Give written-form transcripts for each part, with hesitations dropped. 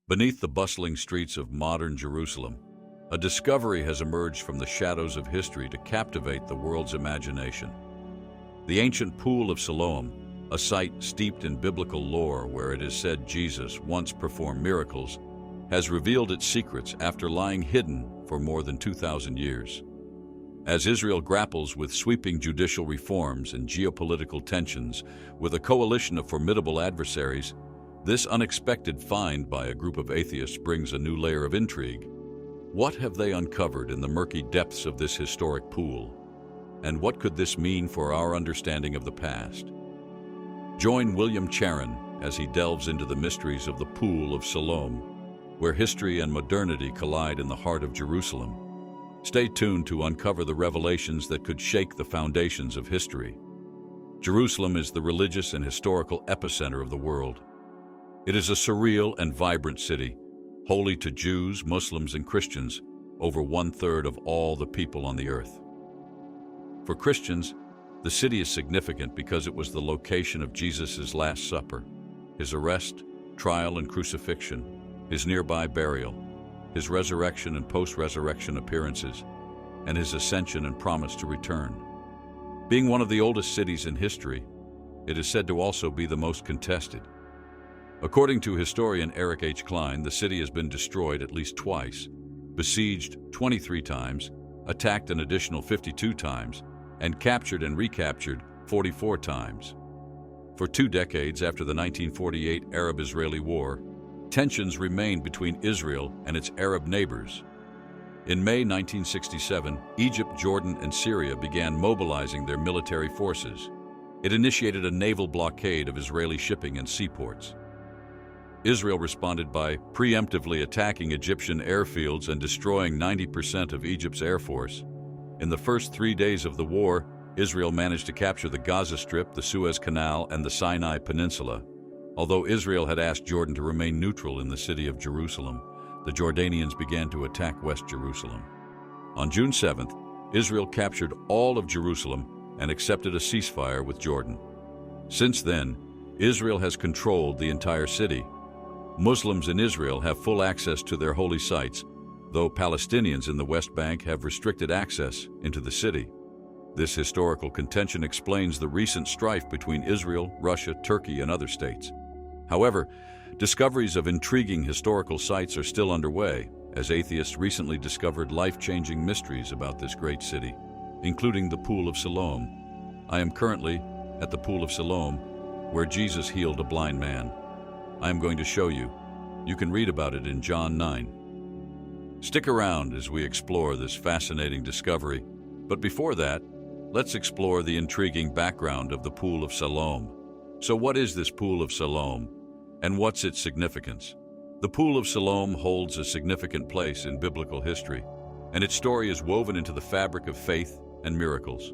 Beneath the bustling streets of modern Jerusalem, a discovery has emerged from the shadows of history to captivate the world's imagination. The ancient Pool of Siloam, a site steeped in biblical lore where it is said Jesus once performed miracles, has revealed its secrets after lying hidden for more than 2,000 years. As Israel grapples with sweeping judicial reforms and geopolitical tensions with a coalition of formidable adversaries, this unexpected find by a group of atheists brings a new layer of intrigue. What have they uncovered in the murky depths of this historic pool? And what could this mean for our understanding of the past? Join William Charon as he delves into the mysteries of the Pool of Siloam, where history and modernity collide in the heart of Jerusalem. Stay tuned to uncover the revelations that could shake the foundations of history. Jerusalem is the religious and historical epicenter of the world. It is a surreal and vibrant city, holy to Jews, Muslims, and Christians, over 1/3 of all the people on the earth. For Christians, the city is significant because it was the location of Jesus' Last Supper, his arrest, trial, and crucifixion, his nearby burial, his resurrection and post-resurrection appearances, and his ascension and promise to return. Being one of the oldest cities in history, it is said to also be the most contested. According to historian Eric H. Klein, the city has been destroyed at least twice, besieged 23 times, attacked an additional 52 times, and captured and recaptured 44 times. For 2 decades after the 1948 Arab-Israeli War, tensions remained between Israel and its Arab neighbors. In May 1967, Egypt, Jordan, and Syria began mobilizing their military forces. It initiated a naval blockade of Israeli shipping and seaports. Israel responded by preemptively attacking Egyptian airfields and destroying 90% of Egypt's air force. In the first 3 days of the war, Israel managed to capture the Gaza Strip, the Suez Canal, and the Sinai Peninsula. Although Israel had asked Jordan to remain neutral in the city of Jerusalem, the Jordanians began to attack West Jerusalem. On June 7th, Israel captured all of Jerusalem and accepted a ceasefire with Jordan. Since then, Israel has controlled the entire city. Muslims in Israel have full access to their holy sites, though Palestinians in the West Bank have restricted access into the city. This historical contention explains the recent strife between Israel, Russia, Turkey, and other states. However, discoveries of intriguing historical sites are still underway, as atheists recently discovered life-changing mysteries about this great city, including the Pool of Siloam. I am currently at the Pool of Siloam, where Jesus healed a blind man. I am going to show you. You can read about it in John 9. Stick around as we explore this fascinating discovery, but before that, let's explore the intriguing background of the Pool of Siloam. So what is this Pool of Siloam, and what's its significance? The Pool of Siloam holds a significant place in biblical history, and its story is woven into the fabric of faith and miracles.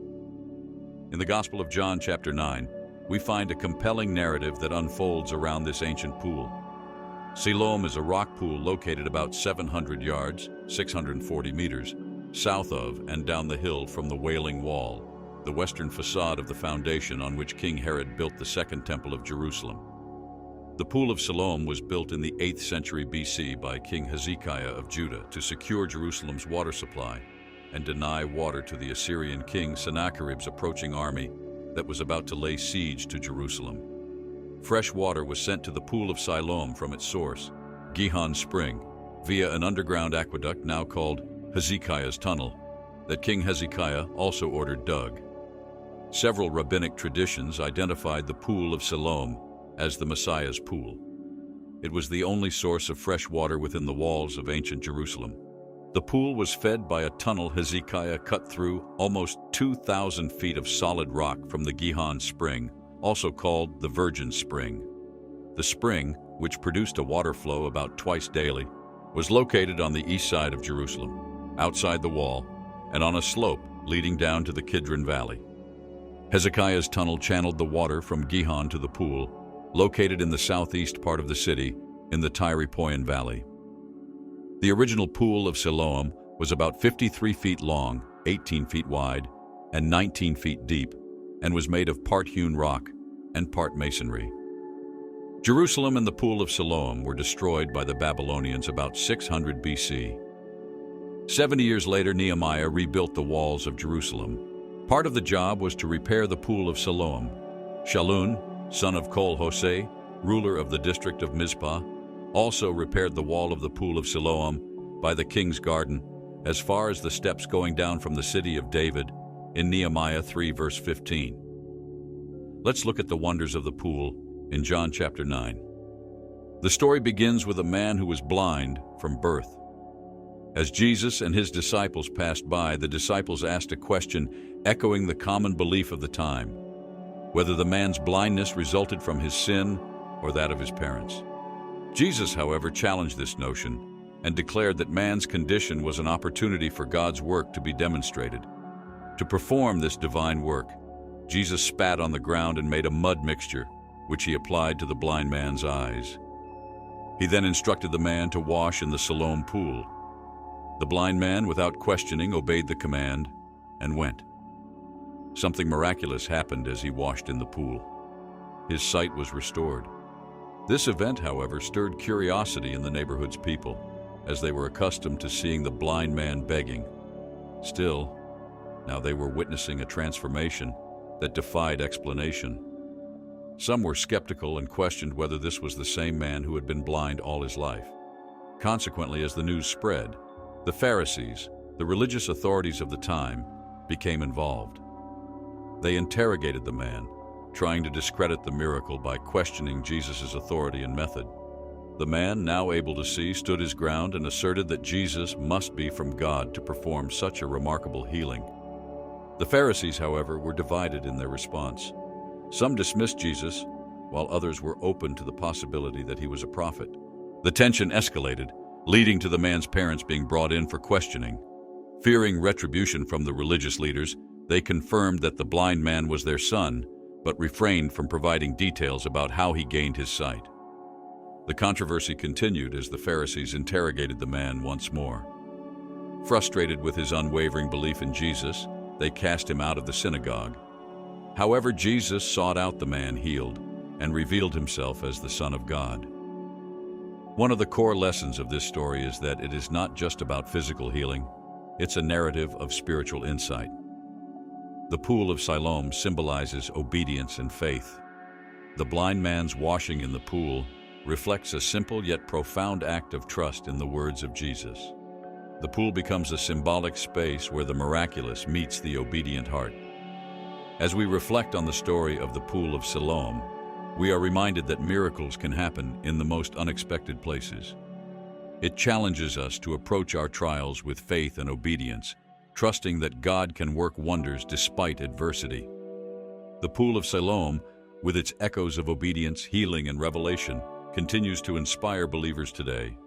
In the Gospel of John, chapter 9, we find a compelling narrative that unfolds around this ancient pool. Siloam is a rock pool located about 700 yards, 640 meters, south of and down the hill from the Wailing Wall, the western facade of the foundation on which King Herod built the Second Temple of Jerusalem. The Pool of Siloam was built in the 8th century BC by King Hezekiah of Judah to secure Jerusalem's water supply and deny water to the Assyrian king Sennacherib's approaching army that was about to lay siege to Jerusalem. Fresh water was sent to the Pool of Siloam from its source, Gihon Spring, via an underground aqueduct now called Hezekiah's Tunnel, that King Hezekiah also ordered dug. Several rabbinic traditions identified the Pool of Siloam as the Messiah's pool. It was the only source of fresh water within the walls of ancient Jerusalem. The pool was fed by a tunnel Hezekiah cut through almost 2,000 feet of solid rock from the Gihon Spring, also called the Virgin Spring. The spring, which produced a water flow about twice daily, was located on the east side of Jerusalem, outside the wall, and on a slope leading down to the Kidron Valley. Hezekiah's tunnel channeled the water from Gihon to the pool, located in the southeast part of the city, in the Tyre-Poyan Valley. The original Pool of Siloam was about 53 feet long, 18 feet wide, and 19 feet deep, and was made of part hewn rock and part masonry. Jerusalem and the Pool of Siloam were destroyed by the Babylonians about 600 BC. 70 years later, Nehemiah rebuilt the walls of Jerusalem. Part of the job was to repair the Pool of Siloam. Shallun, son of Kol-Hoseh, ruler of the district of Mizpah, also repaired the wall of the Pool of Siloam by the king's garden, as far as the steps going down from the city of David, in Nehemiah 3 verse 15. Let's look at the wonders of the pool in John chapter 9. The story begins with a man who was blind from birth. As Jesus and his disciples passed by, the disciples asked a question echoing the common belief of the time, whether the man's blindness resulted from his sin or that of his parents. Jesus, however, challenged this notion and declared that man's condition was an opportunity for God's work to be demonstrated. To perform this divine work, Jesus spat on the ground and made a mud mixture, which he applied to the blind man's eyes. He then instructed the man to wash in the Siloam pool. The blind man, without questioning, obeyed the command and went. Something miraculous happened as he washed in the pool. His sight was restored. This event, however, stirred curiosity in the neighborhood's people, as they were accustomed to seeing the blind man begging. Still, now they were witnessing a transformation that defied explanation. Some were skeptical and questioned whether this was the same man who had been blind all his life. Consequently, as the news spread, the Pharisees, the religious authorities of the time, became involved. They interrogated the man, trying to discredit the miracle by questioning Jesus' authority and method. The man, now able to see, stood his ground and asserted that Jesus must be from God to perform such a remarkable healing. The Pharisees, however, were divided in their response. Some dismissed Jesus, while others were open to the possibility that he was a prophet. The tension escalated, leading to the man's parents being brought in for questioning. Fearing retribution from the religious leaders, they confirmed that the blind man was their son, but refrained from providing details about how he gained his sight. The controversy continued as the Pharisees interrogated the man once more. Frustrated with his unwavering belief in Jesus, they cast him out of the synagogue. However, Jesus sought out the man healed and revealed himself as the Son of God. One of the core lessons of this story is that it is not just about physical healing, it's a narrative of spiritual insight. The Pool of Siloam symbolizes obedience and faith. The blind man's washing in the pool reflects a simple yet profound act of trust in the words of Jesus. The pool becomes a symbolic space where the miraculous meets the obedient heart. As we reflect on the story of the Pool of Siloam, we are reminded that miracles can happen in the most unexpected places. It challenges us to approach our trials with faith and obedience, trusting that God can work wonders despite adversity. The Pool of Siloam, with its echoes of obedience, healing, and revelation, continues to inspire believers today.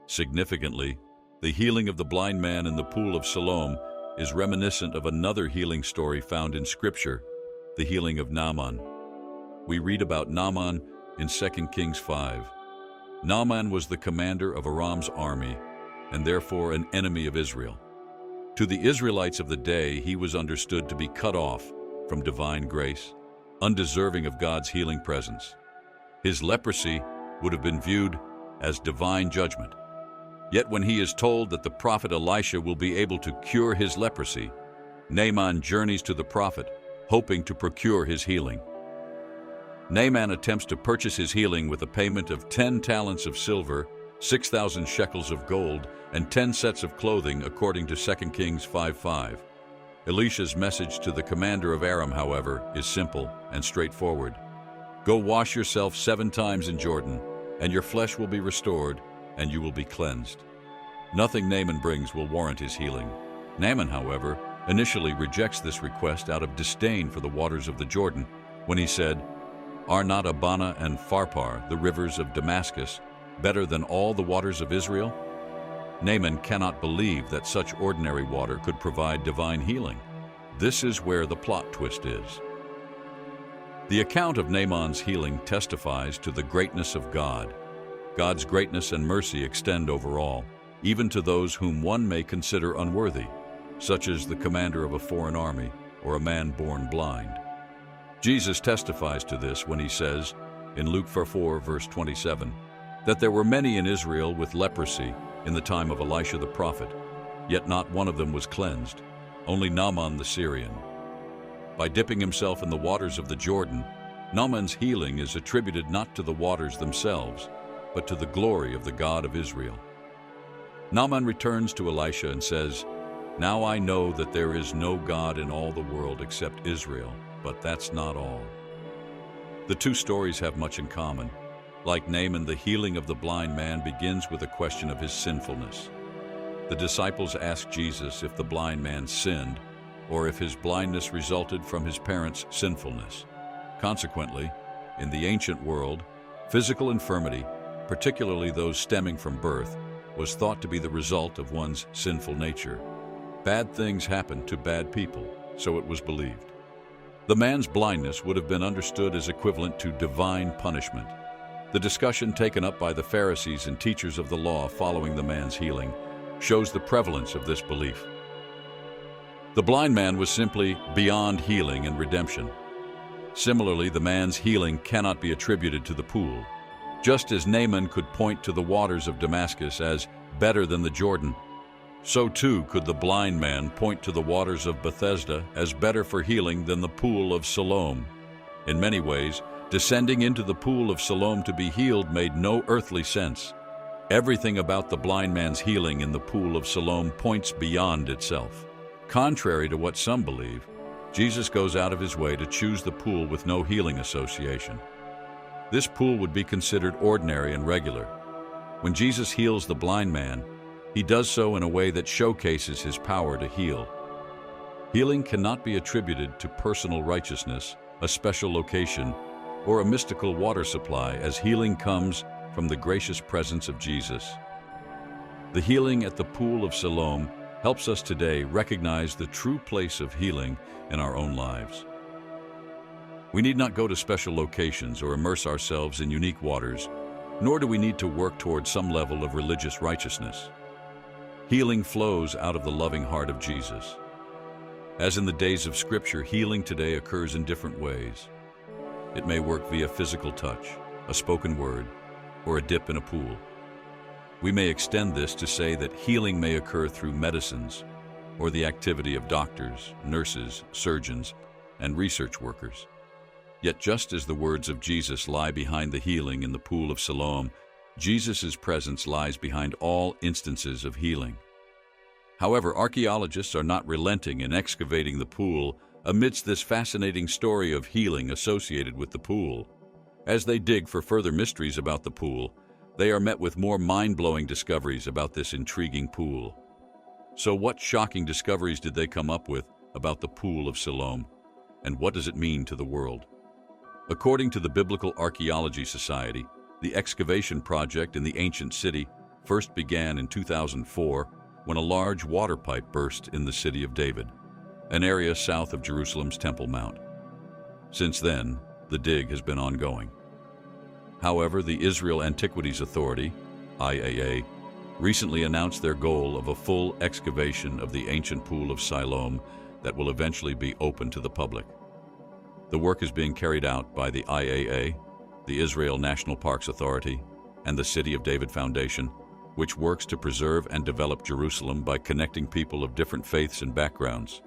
Significantly, the healing of the blind man in the Pool of Siloam is reminiscent of another healing story found in Scripture, the healing of Naaman. We read about Naaman in 2 Kings 5. Naaman was the commander of Aram's army and therefore an enemy of Israel. To the Israelites of the day, he was understood to be cut off from divine grace, undeserving of God's healing presence. His leprosy would have been viewed as divine judgment. Yet when he is told that the prophet Elisha will be able to cure his leprosy, Naaman journeys to the prophet, hoping to procure his healing. Naaman attempts to purchase his healing with a payment of 10 talents of silver, 6,000 shekels of gold, and 10 sets of clothing, according to 2 Kings 5:5. Elisha's message to the commander of Aram, however, is simple and straightforward. Go wash yourself 7 times in Jordan, and your flesh will be restored, and you will be cleansed. Nothing Naaman brings will warrant his healing. Naaman, however, initially rejects this request out of disdain for the waters of the Jordan, when he said, "Are not Abana and Pharpar, the rivers of Damascus, better than all the waters of Israel?" Naaman cannot believe that such ordinary water could provide divine healing. This is where the plot twist is. The account of Naaman's healing testifies to the greatness of God. God's greatness and mercy extend over all, even to those whom one may consider unworthy, such as the commander of a foreign army or a man born blind. Jesus testifies to this when he says, in Luke 4, verse 27, that there were many in Israel with leprosy in the time of Elisha the prophet, yet not one of them was cleansed, only Naaman the Syrian. By dipping himself in the waters of the Jordan, Naaman's healing is attributed not to the waters themselves, but to the glory of the God of Israel. Naaman returns to Elisha and says, "Now I know that there is no God in all the world except Israel, but that's not all." The two stories have much in common. Like Naaman, the healing of the blind man begins with a question of his sinfulness. The disciples asked Jesus if the blind man sinned, or if his blindness resulted from his parents' sinfulness. Consequently, in the ancient world, physical infirmity, particularly those stemming from birth, was thought to be the result of one's sinful nature. Bad things happen to bad people, so it was believed. The man's blindness would have been understood as equivalent to divine punishment. The discussion taken up by the Pharisees and teachers of the law following the man's healing shows the prevalence of this belief. The blind man was simply beyond healing and redemption. Similarly, the man's healing cannot be attributed to the pool. Just as Naaman could point to the waters of Damascus as better than the Jordan, so too could the blind man point to the waters of Bethesda as better for healing than the Pool of Siloam. In many ways, descending into the Pool of Siloam to be healed made no earthly sense. Everything about the blind man's healing in the Pool of Siloam points beyond itself. Contrary to what some believe, Jesus goes out of his way to choose the pool with no healing association. This pool would be considered ordinary and regular. When Jesus heals the blind man, he does so in a way that showcases his power to heal. Healing cannot be attributed to personal righteousness, a special location, or a mystical water supply, as healing comes from the gracious presence of Jesus. The healing at the Pool of Siloam helps us today recognize the true place of healing in our own lives. We need not go to special locations or immerse ourselves in unique waters, nor do we need to work towards some level of religious righteousness. Healing flows out of the loving heart of Jesus. As in the days of Scripture, healing today occurs in different ways. It may work via physical touch, a spoken word, or a dip in a pool. We may extend this to say that healing may occur through medicines or the activity of doctors, nurses, surgeons, and research workers. Yet just as the words of Jesus lie behind the healing in the Pool of Siloam, Jesus' presence lies behind all instances of healing. However, archaeologists are not relenting in excavating the pool amidst this fascinating story of healing associated with the pool. As they dig for further mysteries about the pool, they are met with more mind-blowing discoveries about this intriguing pool. So what shocking discoveries did they come up with about the Pool of Siloam, and what does it mean to the world? According to the Biblical Archaeology Society, the excavation project in the ancient city first began in 2004 when a large water pipe burst in the city of David, an area south of Jerusalem's Temple Mount. Since then, the dig has been ongoing. However, the Israel Antiquities Authority, IAA, recently announced their goal of a full excavation of the ancient Pool of Siloam that will eventually be open to the public. The work is being carried out by the IAA, the Israel National Parks Authority, and the City of David Foundation, which works to preserve and develop Jerusalem by connecting people of different faiths and backgrounds.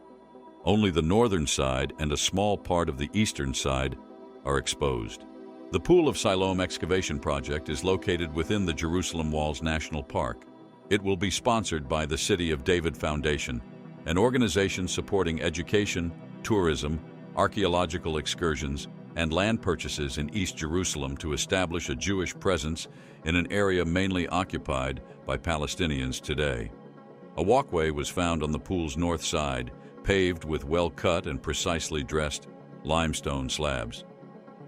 Only the northern side and a small part of the eastern side are exposed. The Pool of Siloam excavation project is located within the Jerusalem Walls National Park. It will be sponsored by the City of David Foundation, an organization supporting education, tourism, archaeological excursions, and land purchases in East Jerusalem to establish a Jewish presence in an area mainly occupied by Palestinians today. A walkway was found on the pool's north side, paved with well-cut and precisely dressed limestone slabs.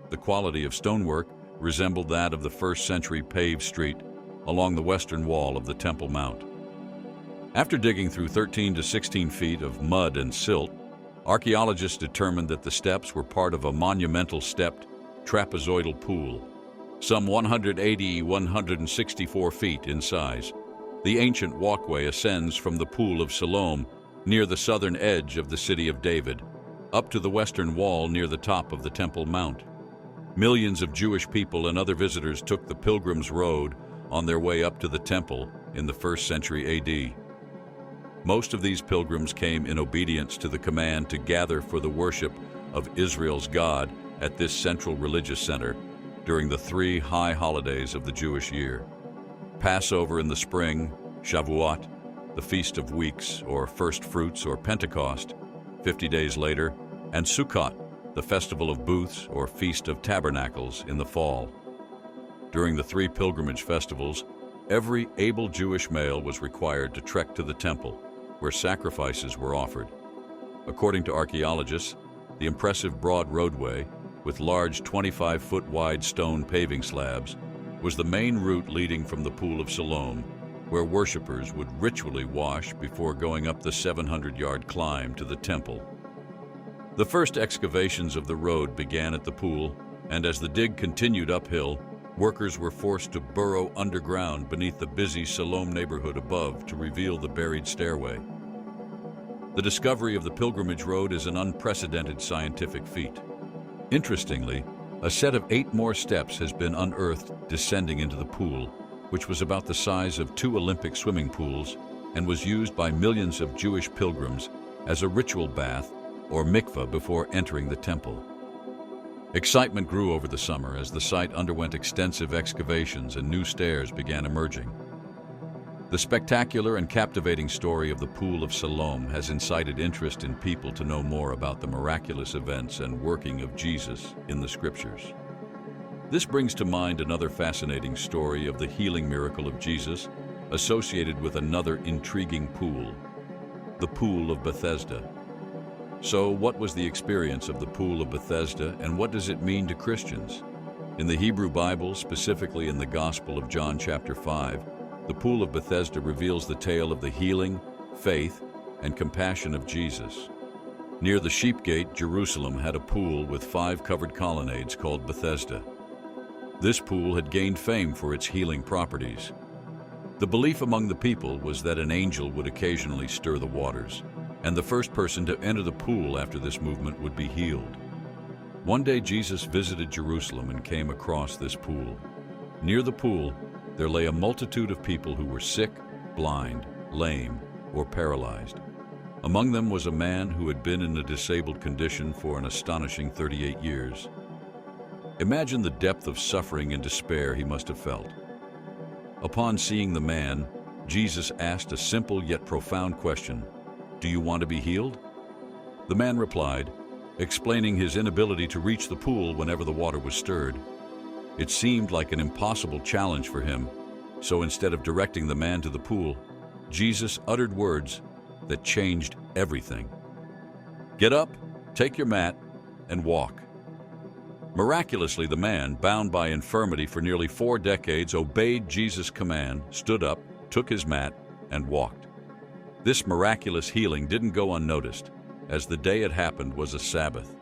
The quality of stonework resembled that of the first-century paved street along the western wall of the Temple Mount. After digging through 13 to 16 feet of mud and silt, archaeologists determined that the steps were part of a monumental stepped trapezoidal pool, some 164 feet in size. The ancient walkway ascends from the Pool of Siloam near the southern edge of the City of David, up to the western wall near the top of the Temple Mount. Millions of Jewish people and other visitors took the Pilgrim's Road on their way up to the temple in the 1st century AD. Most of these pilgrims came in obedience to the command to gather for the worship of Israel's God at this central religious center during the 3 high holidays of the Jewish year: Passover in the spring, Shavuot, the Feast of Weeks or First Fruits or Pentecost, 50 days later, and Sukkot, the Festival of Booths or Feast of Tabernacles in the fall. During the 3 pilgrimage festivals, every able Jewish male was required to trek to the temple, where sacrifices were offered. According to archaeologists, the impressive broad roadway, with large 25-foot wide stone paving slabs, was the main route leading from the Pool of Siloam, where worshippers would ritually wash before going up the 700-yard climb to the temple. The first excavations of the road began at the pool, and as the dig continued uphill, workers were forced to burrow underground beneath the busy Siloam neighborhood above to reveal the buried stairway. The discovery of the pilgrimage road is an unprecedented scientific feat. Interestingly, a set of 8 more steps has been unearthed descending into the pool, which was about the size of 2 Olympic swimming pools and was used by millions of Jewish pilgrims as a ritual bath or mikveh before entering the temple. Excitement grew over the summer as the site underwent extensive excavations and new stairs began emerging. The spectacular and captivating story of the Pool of Siloam has incited interest in people to know more about the miraculous events and working of Jesus in the Scriptures. This brings to mind another fascinating story of the healing miracle of Jesus, associated with another intriguing pool, the Pool of Bethesda. So, what was the experience of the Pool of Bethesda, and what does it mean to Christians? In the Hebrew Bible, specifically in the Gospel of John chapter 5, the Pool of Bethesda reveals the tale of the healing, faith, and compassion of Jesus. Near the Sheep Gate, Jerusalem had a pool with 5 covered colonnades called Bethesda. This pool had gained fame for its healing properties. The belief among the people was that an angel would occasionally stir the waters, and the first person to enter the pool after this movement would be healed. One day Jesus visited Jerusalem and came across this pool. Near the pool, there lay a multitude of people who were sick, blind, lame, or paralyzed. Among them was a man who had been in a disabled condition for an astonishing 38 years. Imagine the depth of suffering and despair he must have felt. Upon seeing the man, Jesus asked a simple yet profound question: "Do you want to be healed?" The man replied, explaining his inability to reach the pool whenever the water was stirred. It seemed like an impossible challenge for him, so instead of directing the man to the pool, Jesus uttered words that changed everything. "Get up, take your mat, and walk." Miraculously, the man, bound by infirmity for nearly 4 decades, obeyed Jesus' command, stood up, took his mat, and walked. This miraculous healing didn't go unnoticed, as the day it happened was a Sabbath,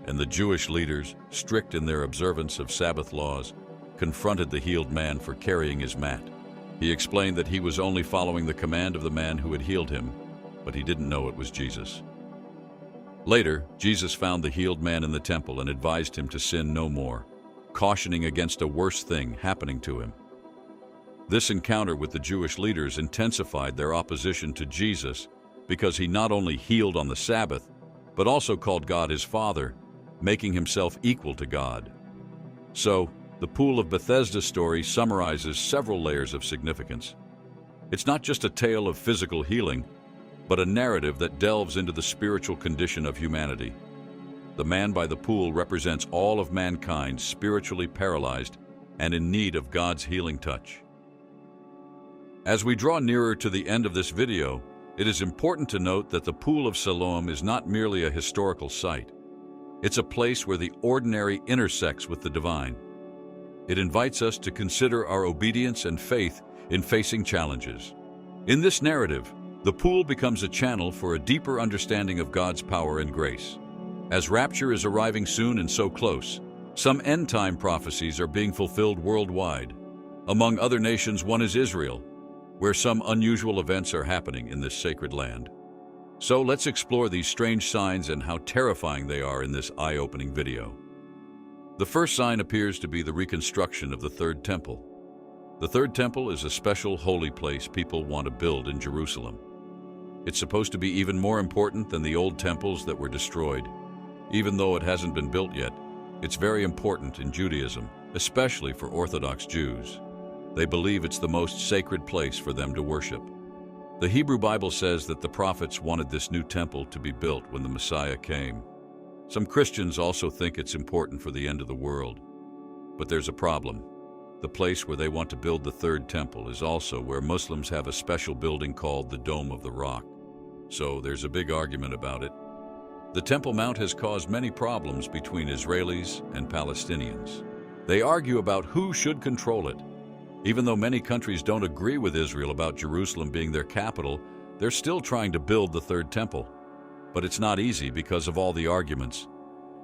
and the Jewish leaders, strict in their observance of Sabbath laws, confronted the healed man for carrying his mat. He explained that he was only following the command of the man who had healed him, but he didn't know it was Jesus. Later, Jesus found the healed man in the temple and advised him to sin no more, cautioning against a worse thing happening to him. This encounter with the Jewish leaders intensified their opposition to Jesus because he not only healed on the Sabbath, but also called God his Father, making himself equal to God. So, the Pool of Bethesda story summarizes several layers of significance. It's not just a tale of physical healing, but a narrative that delves into the spiritual condition of humanity. The man by the pool represents all of mankind spiritually paralyzed and in need of God's healing touch. As we draw nearer to the end of this video, it is important to note that the Pool of Siloam is not merely a historical site. It's a place where the ordinary intersects with the divine. It invites us to consider our obedience and faith in facing challenges. In this narrative, the pool becomes a channel for a deeper understanding of God's power and grace. As rapture is arriving soon and so close, some end-time prophecies are being fulfilled worldwide. Among other nations, one is Israel, where some unusual events are happening in this sacred land. So let's explore these strange signs and how terrifying they are in this eye-opening video. The first sign appears to be the reconstruction of the Third Temple. The Third Temple is a special holy place people want to build in Jerusalem. It's supposed to be even more important than the old temples that were destroyed. Even though it hasn't been built yet, it's very important in Judaism, especially for Orthodox Jews. They believe it's the most sacred place for them to worship. The Hebrew Bible says that the prophets wanted this new temple to be built when the Messiah came. Some Christians also think it's important for the end of the world. But there's a problem. The place where they want to build the Third Temple is also where Muslims have a special building called the Dome of the Rock. So there's a big argument about it. The Temple Mount has caused many problems between Israelis and Palestinians. They argue about who should control it. Even though many countries don't agree with Israel about Jerusalem being their capital, they're still trying to build the Third Temple. But it's not easy because of all the arguments.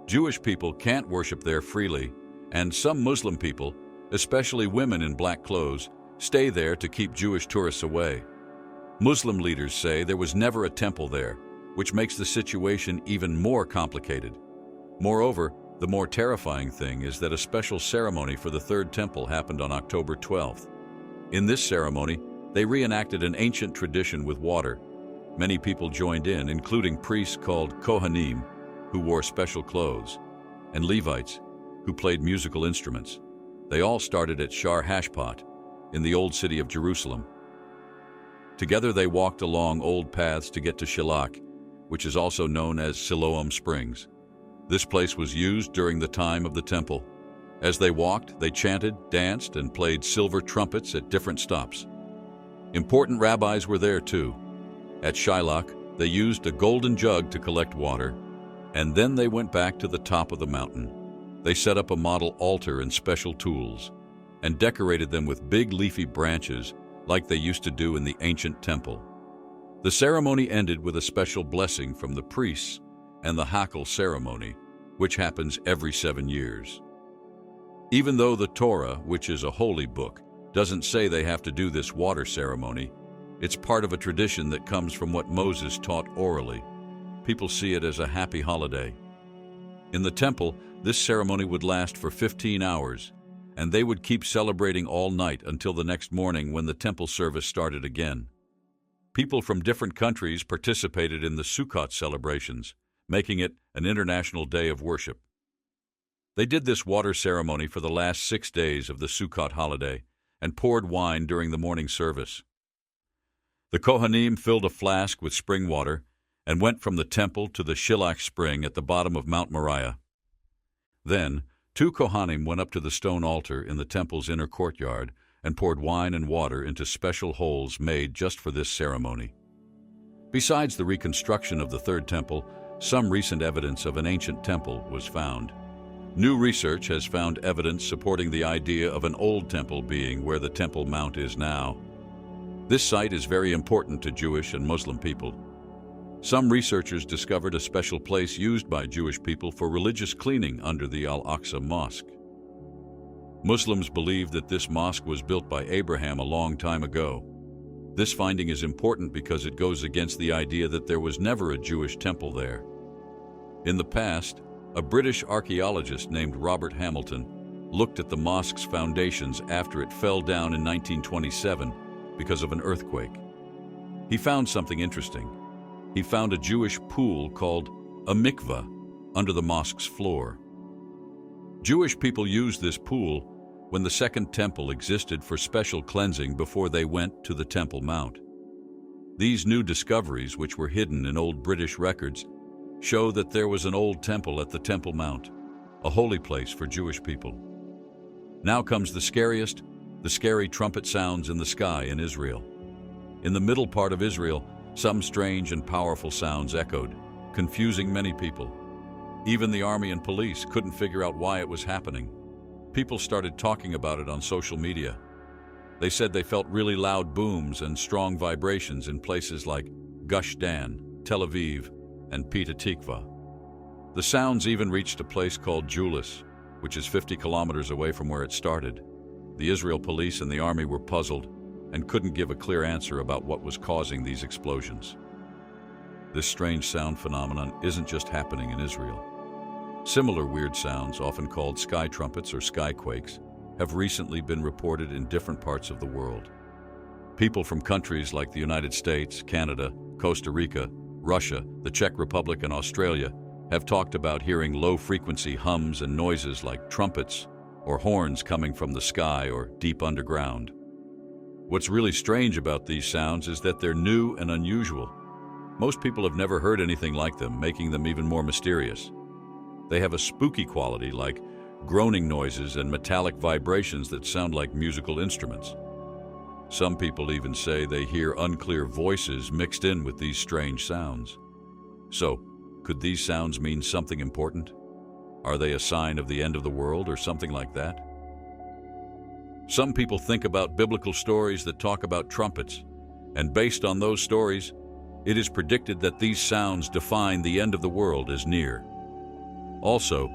Jewish people can't worship there freely, and some Muslim people, especially women in black clothes, stay there to keep Jewish tourists away. Muslim leaders say there was never a temple there, which makes the situation even more complicated. Moreover, the more terrifying thing is that a special ceremony for the Third Temple happened on October 12th. In this ceremony, they reenacted an ancient tradition with water. Many people joined in, including priests called Kohanim, who wore special clothes, and Levites, who played musical instruments. They all started at Shar Hashpat, in the old city of Jerusalem. Together they walked along old paths to get to Shilach, which is also known as Siloam Springs. This place was used during the time of the temple. As they walked, they chanted, danced, and played silver trumpets at different stops. Important rabbis were there too. At Shilach, they used a golden jug to collect water, and then they went back to the top of the mountain. They set up a model altar and special tools, and decorated them with big leafy branches like they used to do in the ancient temple. The ceremony ended with a special blessing from the priests and the Hakel ceremony, which happens every 7 years. Even though the Torah, which is a holy book, doesn't say they have to do this water ceremony, it's part of a tradition that comes from what Moses taught orally. People see it as a happy holiday. In the temple, this ceremony would last for 15 hours, and they would keep celebrating all night until the next morning when the temple service started again. People from different countries participated in the Sukkot celebrations, making it an international day of worship. They did this water ceremony for the last 6 days of the Sukkot holiday and poured wine during the morning service. The Kohanim filled a flask with spring water and went from the temple to the Shilach spring at the bottom of Mount Moriah. Then, 2 Kohanim went up to the stone altar in the temple's inner courtyard and poured wine and water into special holes made just for this ceremony. Besides the reconstruction of the Third Temple, some recent evidence of an ancient temple was found. New research has found evidence supporting the idea of an old temple being where the Temple Mount is now. This site is very important to Jewish and Muslim people. Some researchers discovered a special place used by Jewish people for religious cleaning under the Al-Aqsa Mosque. Muslims believe that this mosque was built by Abraham a long time ago. This finding is important because it goes against the idea that there was never a Jewish temple there. In the past, a British archaeologist named Robert Hamilton looked at the mosque's foundations after it fell down in 1927 because of an earthquake. He found something interesting. He found a Jewish pool called a mikveh under the mosque's floor. Jewish people used this pool when the Second Temple existed for special cleansing before they went to the Temple Mount. These new discoveries, which were hidden in old British records, show that there was an old temple at the Temple Mount, a holy place for Jewish people. Now comes the scary trumpet sounds in the sky in Israel. In the middle part of Israel, some strange and powerful sounds echoed, confusing many people. Even the army and police couldn't figure out why it was happening. People started talking about it on social media. They said they felt really loud booms and strong vibrations in places like Gush Dan, Tel Aviv, and Petah Tikva. The sounds even reached a place called Julis, which is 50 kilometers away from where it started. The Israel police and the army were puzzled and couldn't give a clear answer about what was causing these explosions. This strange sound phenomenon isn't just happening in Israel. Similar weird sounds, often called sky trumpets or skyquakes, have recently been reported in different parts of the world. People from countries like the United States, Canada, Costa Rica, Russia, the Czech Republic, and Australia have talked about hearing low-frequency hums and noises like trumpets or horns coming from the sky or deep underground. What's really strange about these sounds is that they're new and unusual. Most people have never heard anything like them, making them even more mysterious. They have a spooky quality, like groaning noises and metallic vibrations that sound like musical instruments. Some people even say they hear unclear voices mixed in with these strange sounds. So, could these sounds mean something important? Are they a sign of the end of the world or something like that? Some people think about biblical stories that talk about trumpets, and based on those stories, it is predicted that these sounds define the end of the world as near. Also,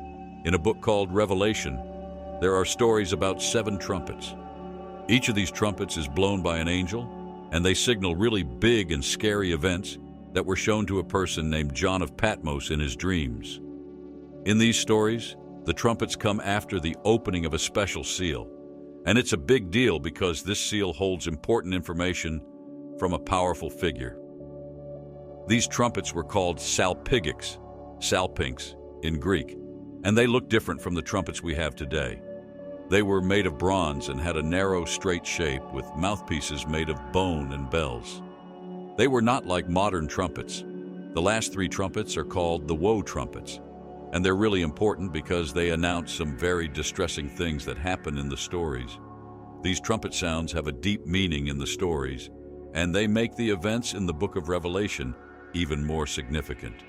in a book called Revelation, there are stories about 7 trumpets. Each of these trumpets is blown by an angel, and they signal really big and scary events that were shown to a person named John of Patmos in his dreams. In these stories, the trumpets come after the opening of a special seal, and it's a big deal because this seal holds important information from a powerful figure. These trumpets were called salpingics, salpinx in Greek, and they look different from the trumpets we have today. They were made of bronze and had a narrow, straight shape with mouthpieces made of bone and bells. They were not like modern trumpets. The last 3 trumpets are called the woe trumpets, and they're really important because they announce some very distressing things that happen in the stories. These trumpet sounds have a deep meaning in the stories, and they make the events in the book of Revelation even more significant.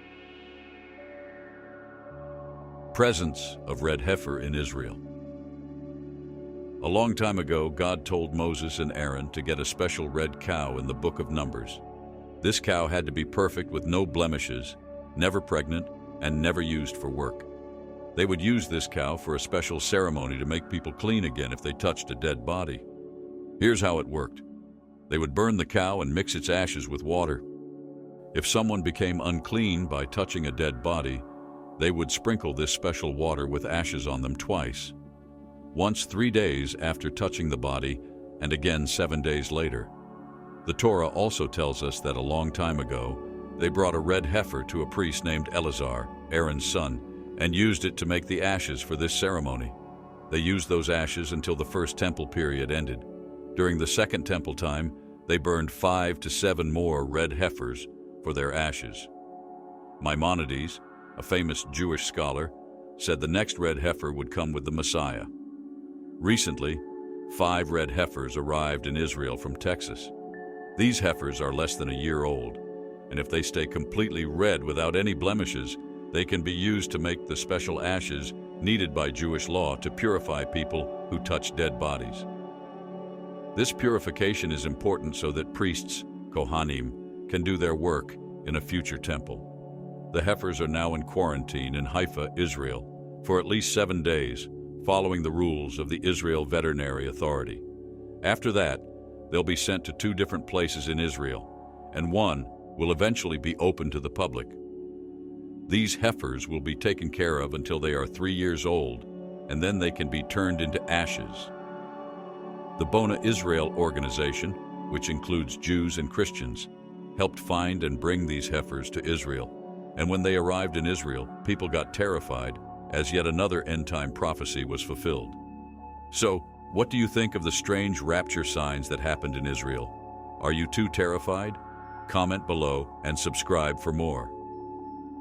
Presence of red heifer in Israel. A long time ago, God told Moses and Aaron to get a special red cow in the book of Numbers. This cow had to be perfect with no blemishes, never pregnant, and never used for work. They would use this cow for a special ceremony to make people clean again if they touched a dead body. Here's how it worked. They would burn the cow and mix its ashes with water. If someone became unclean by touching a dead body, they would sprinkle this special water with ashes on them twice. Once 3 days after touching the body, and again 7 days later. The Torah also tells us that a long time ago, they brought a red heifer to a priest named Eleazar, Aaron's son, and used it to make the ashes for this ceremony. They used those ashes until the first temple period ended. During the second temple time, they burned 5 to 7 more red heifers for their ashes. Maimonides, a famous Jewish scholar, said the next red heifer would come with the Messiah. Recently, 5 red heifers arrived in Israel from Texas. These heifers are less than a year old, and if they stay completely red without any blemishes, they can be used to make the special ashes needed by Jewish law to purify people who touch dead bodies. This purification is important so that priests, Kohanim, can do their work in a future temple. The heifers are now in quarantine in Haifa, Israel, for at least 7 days, following the rules of the Israel Veterinary Authority. After that, they'll be sent to 2 different places in Israel, and one will eventually be open to the public. These heifers will be taken care of until they are 3 years old, and then they can be turned into ashes. The Bona Israel organization, which includes Jews and Christians, helped find and bring these heifers to Israel. And when they arrived in Israel, people got terrified as yet another end-time prophecy was fulfilled. So, what do you think of the strange rapture signs that happened in Israel? Are you too terrified? Comment below and subscribe for more.